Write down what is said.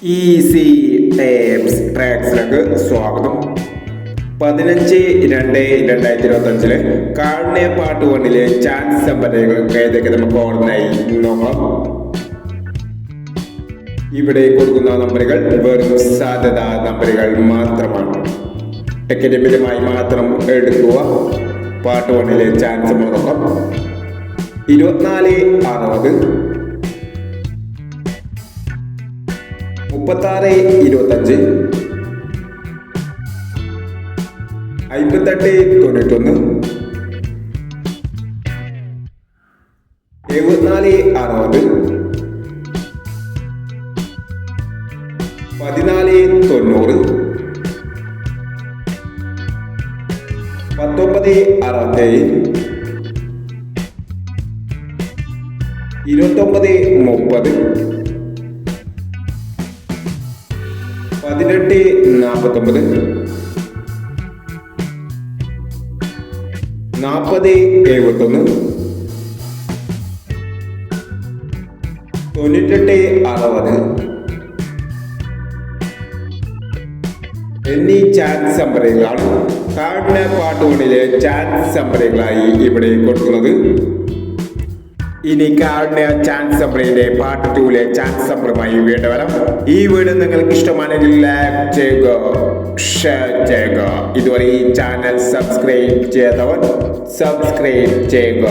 Easy tapes ട്രാക്സിലേക്ക് സ്വാഗതം. 15/2/2025 കാരുണ്യ part 1 chance സമ്പന്നകൾ ഏതൊക്കെ നമുക്ക് ഓർമ്മയായി നോക്കാം. ഇവിടെ കൊടുക്കുന്ന നമ്പറുകൾ വെറും സാധ്യതാ നമ്പറുകൾ മാത്രമാണ്. അക്കാഡമികമായി മാത്രം എടുക്കുക. പാർട്ട് 1 ചാൻസ് നോക്കാം. 24/60, 36/25, 58/91, 74/60, 14/90, 19/67, 29/30, 18/49, 40/71, 98/60 എന്നീ ചാൻസ് നമ്പറുകളാണ് കാരുണ്യ പാർട്ട് 1 ചാൻസ് നമ്പറുകളായി ഇവിടെ കൊടുക്കുന്നത്. ഇനി കാരുണ്യ ചാൻസ് നമ്പറിന്റെ പാർട്ട് 2 ചാൻസ് നമ്പറുമായി വീണ്ടും വരാം. ഈ വീഡിയോ നിങ്ങൾക്ക് ഇഷ്ടമാണെങ്കിൽ ലൈക്ക് ചെയ്യുക, ഷെയർ ചെയ്യുക. ഇതുവരെ ഈ ചാനൽ സബ്സ്ക്രൈബ് ചെയ്യാത്തവർ സബ്സ്ക്രൈബ് ചെയ്യുക.